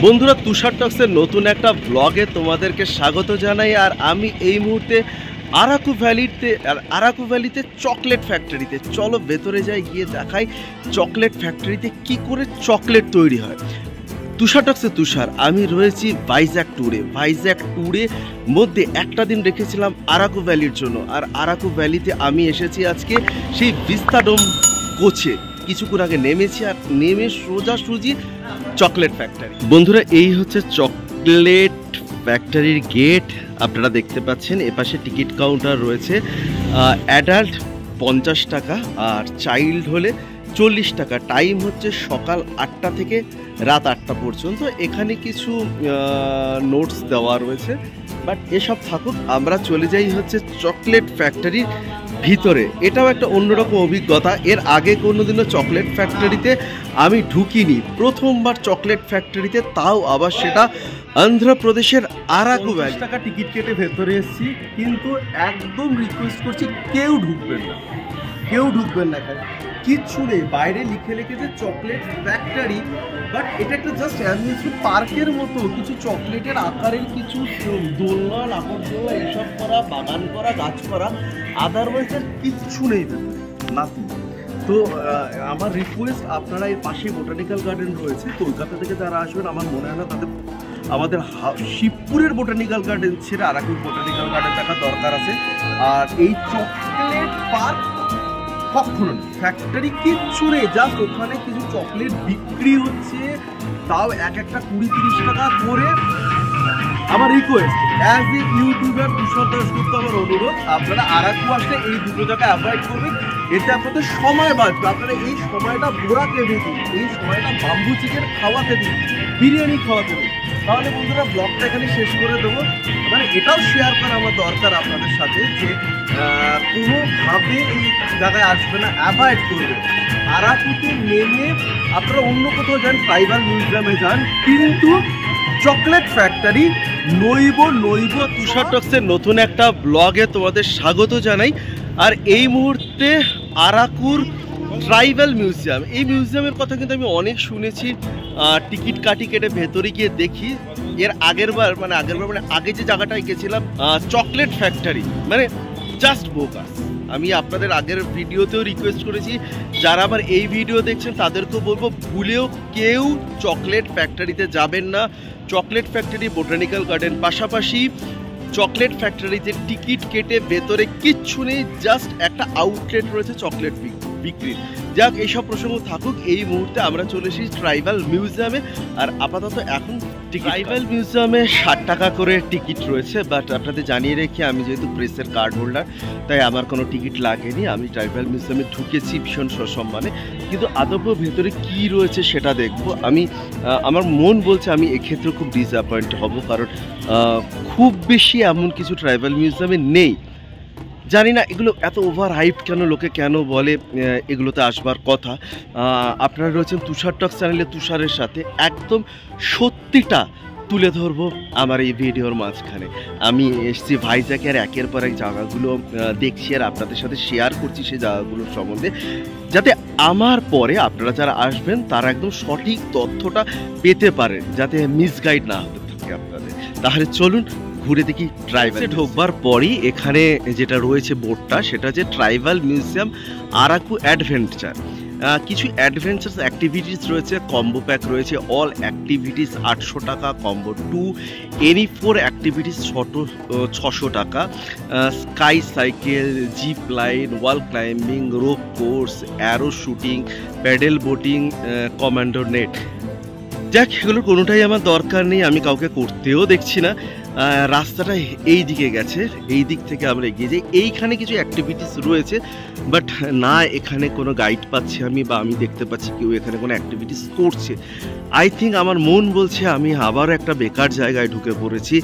বন্ধুরা তুষার টক্সের নতুন একটা ব্লগে তোমাদেরকে স্বাগত জানাই। আর আমি এই মুহূর্তে আরাকু ভ্যালিতে চকলেট ফ্যাক্টরিতে। চলো ভেতরে যাই, গিয়ে দেখাই চকলেট ফ্যাক্টরিতে কি করে চকলেট তৈরি হয়। তুষার টক্সে তুষার, আমি রয়েছি ভাইজ্যাক ট্যুরে মধ্যে একটা দিন রেখেছিলাম আরাকু ভ্যালির জন্য। আর আরাকু ভ্যালিতে আমি এসেছি আজকে সেই ভিস্তাডোম কোচে। কিছুক্ষণ আগে নেমেছি আর নেমে সোজাসুজি চকলেট ফ্যাক্টরি। বন্ধুরা এই হচ্ছে চকলেট ফ্যাক্টরির গেট, আপনারা দেখতে পাচ্ছেন। এপাশে টিকিট কাউন্টার রয়েছে। অ্যাডাল্ট 50 টাকা আর চাইল্ড হলে 40 টাকা। টাইম হচ্ছে সকাল 8টা থেকে রাত 8টা পর্যন্ত। এখানে কিছু নোটস দেওয়া রয়েছে, বাট এসব থাকুক, আমরা চলে যাই হচ্ছে চকলেট ফ্যাক্টরির ভিতরে। এটাও একটা অন্যরকম অভিজ্ঞতা। এর আগে কোনোদিনও চকলেট ফ্যাক্টরিতে আমি ঢুকিনি, প্রথমবার চকলেট ফ্যাক্টরিতে, তাও আবার সেটা অন্ধ্রপ্রদেশের আরাকু ভ্যালি। টাকা টিকিট কেটে ভেতরে এসেছি, কিন্তু একদম রিকোয়েস্ট করছি কেউ ঢুকবেন না এখানে, কিচ্ছু নেই। বাইরে লিখে রেখেছে চকলেট ফ্যাক্টরি, বাট এটা একটা জাস্ট অ্যামিউজমেন্ট পার্কের মতো। কিছু চকলেটের আকারের কিছু দোলনা, নাগরদোলনা এসব করা, বাগান করা, গাছ করা, আদারওয়াইজ আর কিচ্ছু নেই নাথিং। তো আমার রিকোয়েস্ট, আপনারা এর পাশে বোটানিক্যাল গার্ডেন রয়েছে, কলকাতা থেকে যারা আসবেন আমার মনে হয় না তাদের আমাদের শিবপুরের বোটানিক্যাল গার্ডেন ছেড়ে আরাকুর বোটানিক্যাল গার্ডেন দেখার দরকার আছে। আর এই চকলেট পার্ক কখনো নেই, ফ্যাক্টরি কিচ্ছু নেই, জাস্ট ওখানে কিছু চকলেট বিক্রি হচ্ছে, তাও এক একটা 20-30 টাকা করে। আমার রিকোয়েস্ট অ্যাজ এ ইউটিউবার তুষার দাশগুপ্ত, আমার অনুরোধ, আপনারা আরাকু আসলে এই দুটো জায়গায় অ্যাভয়েড করবেন। এতে আপনাদের সময় বাঁচবে। আপনারা এই সময়টা বোরাকে দিন, এই সময়টা বাম্বু চিকেন খাওয়াতে দিন, বিরিয়ানি খাওয়াতে দিন। তাহলে বন্ধুরা ব্লগটা এখানে শেষ করে দেবো। মানে এটাও শেয়ার করা আমার দরকার আপনাদের সাথে যে কোনোভাবে এই জায়গায় আসবে না, অ্যাভয়েড করবে। আরাকুতে নেমে আপনারা অন্য কোথাও যান, ট্রাইবাল মিউজিয়ামে যান, কিন্তু চকলেট ফ্যাক্টরি নইব। তুষার টক্সের নতুন একটা ব্লগে তোমাদের স্বাগত জানাই। আর এই মুহূর্তে আরাকুর ট্রাইবাল মিউজিয়াম, এই মিউজিয়ামের কথা কিন্তু আমি অনেক শুনেছি। টিকিট কেটে ভেতরে গিয়ে দেখি। এর আগের বার মানে আগে যে জায়গাটায় গেছিলাম চকলেট ফ্যাক্টরি, মানে জাস্ট বোগাস। আমি আপনাদের আগের ভিডিওতেও রিকোয়েস্ট করেছি, যারা আবার এই ভিডিও দেখছেন তাদেরকেও বলবো, ভুলেও কেউ চকলেট ফ্যাক্টরিতে যাবেন না। চকলেট ফ্যাক্টরি, বোটানিক্যাল গার্ডেন পাশাপাশি। চকলেট ফ্যাক্টরিতে টিকিট কেটে ভেতরে কিচ্ছু নেই, জাস্ট একটা আউটলেট রয়েছে চকলেট বিক্রির। যাক, এইসব প্রসঙ্গ থাকুক। এই মুহূর্তে আমরা চলে এসেছি ট্রাইবাল মিউজিয়ামে। আর আপাতত এখন ট্রাইবাল মিউজিয়ামে 60 টাকা করে টিকিট রয়েছে, বাট আপনাদের জানিয়ে রেখে আমি যেহেতু প্রেসের কার্ড হোল্ডার, তাই আমার কোনো টিকিট লাগেনি। আমি ট্রাইবাল মিউজিয়ামে ঢুকেছি ভীষণ সসম্মানে, কিন্তু আদৌ ভেতরে কি রয়েছে সেটা দেখবো। আমার মন বলছে আমি এক্ষেত্রে খুব ডিসঅ্যাপয়েন্ট হব, কারণ খুব বেশি এমন কিছু ট্রাইবাল মিউজিয়ামে নেই। জানি না এগুলো এত ওভার হাইপ কেন, লোকে কেন বলে এগুলোতে আসবার কথা। আপনারা রয়েছেন তুষার টক্স চ্যানেলে তুষারের সাথে, একদম সত্যিটা তুলে ধরবো আমার এই ভিডিওর মাঝখানে। আমি এসছি ভাইজ্যাকের একের পর এক জায়গাগুলো দেখছি আর আপনাদের সাথে শেয়ার করছি সেই জায়গাগুলোর সম্বন্ধে, যাতে আমার পরে আপনারা যারা আসবেন তারা একদম সঠিক তথ্যটা পেতে পারেন, যাতে মিসগাইড না হতে থাকে আপনাদের। তাহলে চলুন ঘুরে দেখি। ট্রাইবাল ঢোকবার পরই এখানে যেটা রয়েছে বোর্ডটা, সেটা যে ট্রাইবাল মিউজিয়াম আরাকু অ্যাডভেঞ্চার। কিছু অ্যাডভেঞ্চার অ্যাক্টিভিটিস রয়েছে, কম্বো প্যাক রয়েছে, অল অ্যাক্টিভিটিস 800 টাকা, কম্বো 2 এনি 4 অ্যাক্টিভিটিস 600 টাকা, sky cycle, zip line, wall climbing, rope course, arrow shooting, paddle boating, commando net. যাক, এগুলোর কোনোটাই আমার দরকার নেই, আমি কাউকে করতেও দেখছি না। রাস্তাটা এই দিকে গেছে, এই দিক থেকে আমরা এগিয়ে যাই। এইখানে কিছু অ্যাক্টিভিটিস রয়েছে, বাট না এখানে কোনো গাইড পাচ্ছি আমি, বা আমি দেখতে পাচ্ছি কেউ এখানে কোনো অ্যাক্টিভিটিস করছে। আই থিঙ্ক আমার মন বলছে আমি আবারও একটা বেকার জায়গায় ঢুকে পড়েছি।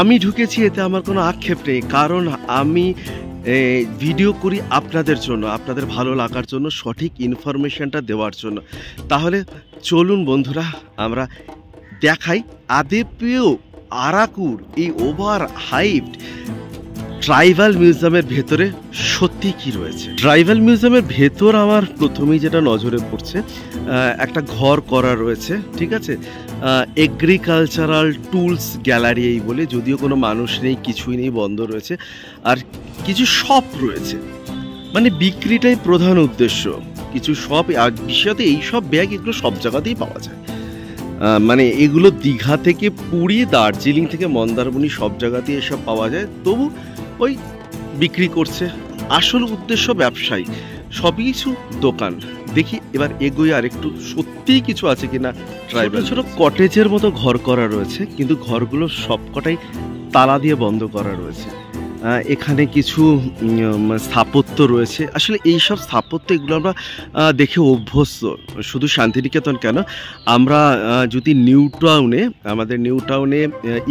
আমি ঢুকেছি, এতে আমার কোনো আক্ষেপ নেই, কারণ আমি ভিডিও করি আপনাদের জন্য, আপনাদের ভালো লাগার জন্য, সঠিক ইনফরমেশনটা দেওয়ার জন্য। তাহলে চলুন বন্ধুরা আমরা দেখাই আদেপেও আরাকুর এই ওভার হাইপড ট্রাইবাল মিউজিয়ামের ভেতরে সত্যি কি রয়েছে। ট্রাইবাল মিউজিয়ামের ভেতর আমার প্রথমেই যেটা নজরে পড়ছে, একটা ঘর করা রয়েছে, ঠিক আছে। এগ্রিকালচারাল টুলস গ্যালারি এই বলে, যদিও কোনো মানুষ নেই, কিছুই নেই, বন্ধ রয়েছে। আর কিছু শপ রয়েছে, মানে বিক্রিটাই প্রধান উদ্দেশ্য। কিছু শপ, আর বিশেষত এই সব ব্যাগ এগুলো সব জায়গাতেই পাওয়া যায়। মানে এগুলো দীঘা থেকে পুরী, দার্জিলিং থেকে মন্দারমণি সব জায়গাতেই এসব পাওয়া যায়। তবু ওই বিক্রি করছে, আসল উদ্দেশ্য ব্যবসায়ী। সবই কিছু দোকান। দেখি এবার এগোই আর একটু, সত্যিই কিছু আছে কিনা। ট্রাইবাল ছোট কটেজের মতো ঘর করা রয়েছে, কিন্তু ঘরগুলো সবকটাই তালা দিয়ে বন্ধ করা রয়েছে। এখানে কিছু স্থাপত্য রয়েছে। আসলে এই সব স্থাপত্য এগুলো আমরা দেখে অভ্যস্ত। শুধু শান্তিনিকেতন কেন, আমরা যদি আমাদের নিউ টাউনে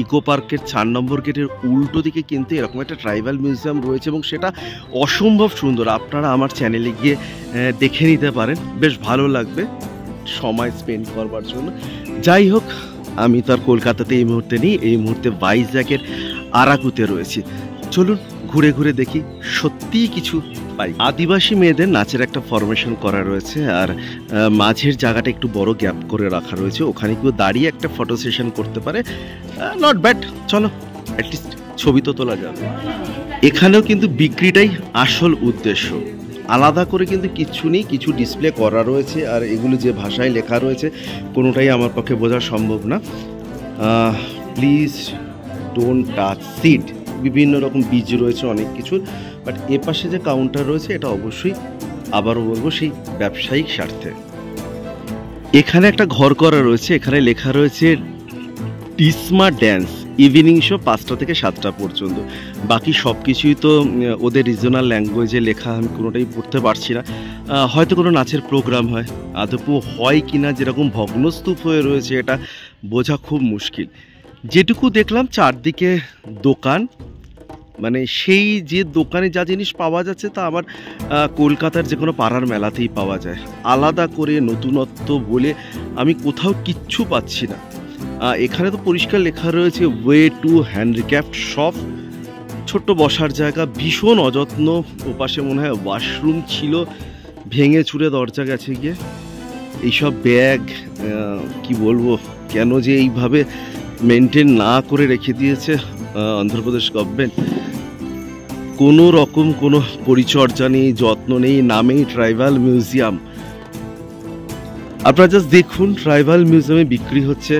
ইকো পার্কের 4 নম্বর গেটের উল্টো দিকে কিন্তু এরকম একটা ট্রাইবাল মিউজিয়াম রয়েছে, এবং সেটা অসম্ভব সুন্দর। আপনারা আমার চ্যানেলে গিয়ে দেখে নিতে পারেন, বেশ ভালো লাগবে সময় স্পেন্ড করবার জন্য। যাই হোক, আমি তো আর কলকাতাতে এই মুহূর্তে নেই, এই মুহূর্তে ভাইজ্যাকের আরাকুতে রয়েছি। চলুন ঘুরে ঘুরে দেখি সত্যিই কিছু পাই। আদিবাসী মেয়েদের নাচের একটা ফরমেশন করা রয়েছে, আর মাঝের জায়গাটা একটু বড় গ্যাপ করে রাখা রয়েছে, ওখানে কেউ দাঁড়িয়ে একটা ফটো সেশন করতে পারে। নট ব্যাড, চলো অ্যাটলিস্ট ছবি তো তোলা যাবে। এখানেও কিন্তু বিক্রিটাই আসল উদ্দেশ্য, আলাদা করে কিন্তু কিচ্ছু নেই। কিছু ডিসপ্লে করা রয়েছে, আর এগুলো যে ভাষায় লেখা রয়েছে কোনোটাই আমার পক্ষে বোঝা সম্ভব না। প্লিজ ডোন্ট টাচ সিড, বিভিন্ন রকম বীজ রয়েছে অনেক কিছুর। বাট এ পাশে যে কাউন্টার রয়েছে এটা অবশ্যই, আবারও বলবো, সেই ব্যবসায়িক স্বার্থে। এখানে একটা ঘর করা রয়েছে, এখানে লেখা রয়েছে ডিসমা ড্যান্স, ইভিনিং শো 5টা থেকে 7টা পর্যন্ত। বাকি সব কিছুই তো ওদের রিজনাল ল্যাঙ্গুয়েজে লেখা, আমি কোনোটাই পড়তে পারছি না। হয়তো কোনো নাচের প্রোগ্রাম হয়, আদপও হয় কিনা, যেরকম ভগ্নস্তূপ হয়ে রয়েছে এটা বোঝা খুব মুশকিল। যেটুকু দেখলাম চারদিকে দোকান, মানে সেই যে দোকানে যা জিনিস পাওয়া যাচ্ছে তা আমার কলকাতার যে কোনো পাড়ার মেলাতেই পাওয়া যায়। আলাদা করে নতুনত্ব বলে আমি কোথাও কিচ্ছু পাচ্ছি না। এখানে তো পরিষ্কার লেখা রয়েছে ওয়ে টু হ্যান্ডিক্যাফট শপ, ছোট্ট বসার জায়গা, ভীষণ অযত্ন। ওপাশে মনে হয় ওয়াশরুম ছিল, ভেঙে চুরে দরজা গেছে গিয়ে। এইসব ব্যাগ কি বলবো, কেন যে এইভাবে মেনটেন না করে রেখে দিয়েছে অন্ধ্রপ্রদেশ গভর্নমেন্ট। কোনো রকম কোনো পরিচর্যা নেই, যত্ন নেই, নামেই ট্রাইবাল মিউজিয়াম। আপনারা জাস্ট দেখুন, ট্রাইবাল মিউজিয়ামে বিক্রি হচ্ছে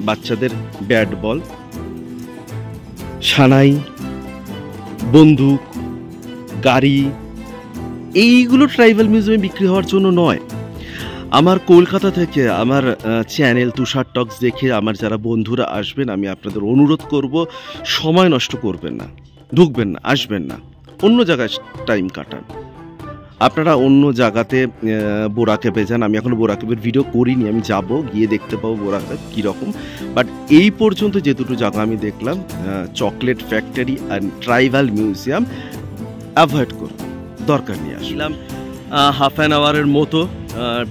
বাচ্চাদের ব্যাট বল, সানাই, বন্দুক, গাড়ি। এইগুলো ট্রাইবাল মিউজিয়ামে বিক্রি হওয়ার জন্য নয়। আমার কলকাতা থেকে আমার চ্যানেল তুষার টক্স দেখে আমার যারা বন্ধুরা আসবেন, আমি আপনাদের অনুরোধ করব, সময় নষ্ট করবেন না, ঢুকবেন না, আসবেন না, অন্য জায়গায় টাইম কাটান। আপনারা অন্য জায়গাতে বোরাকেবে যান। আমি এখন বোরাকেবের ভিডিও করিনি, আমি যাব, গিয়ে দেখতে পাবো বোরাকেব কীরকম। বাট এই পর্যন্ত যে দুটো জায়গা আমি দেখলাম, চকলেট ফ্যাক্টরি আর ট্রাইবাল মিউজিয়াম, অ্যাভয়েড করুন, দরকার নেই। আসলাম হাফ অ্যান আওয়ারের মতো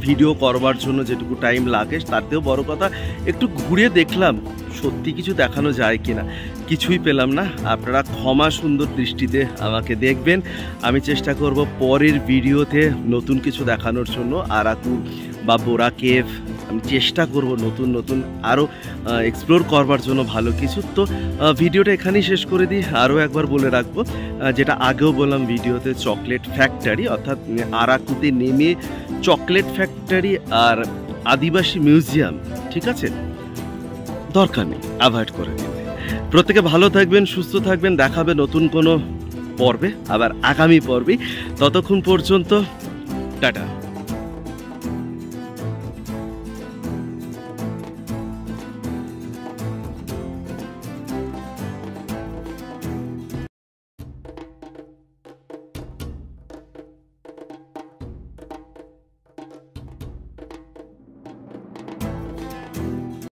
ভিডিও করবার জন্য যেটুকু টাইম লাগে, তাতেও বড় কথা একটু ঘুরে দেখলাম সত্যি কিছু দেখানো যায় কিনা। কিছুই পেলাম না। আপনারা ক্ষমা সুন্দর দৃষ্টিতে আমাকে দেখবেন। আমি চেষ্টা করব পরের ভিডিওতে নতুন কিছু দেখানোর জন্য। আরাকু বা বোরাকেভ আমি চেষ্টা করব নতুন নতুন আরও এক্সপ্লোর করবার জন্য ভালো কিছু। তো ভিডিওটা এখানেই শেষ করে দিই। আরও একবার বলে রাখবো, যেটা আগেও বললাম ভিডিওতে, চকলেট ফ্যাক্টরি অর্থাৎ আরাকুতে নেমে চকলেট ফ্যাক্টরি আর আদিবাসী মিউজিয়াম, ঠিক আছে, দরকার নেই, অ্যাভয়েড করে দিন। প্রত্যেকে ভালো থাকবেন, সুস্থ থাকবেন। দেখাবে নতুন কোনো পর্বে, আবার আগামী পর্বে। ততক্ষণ পর্যন্ত টাটা।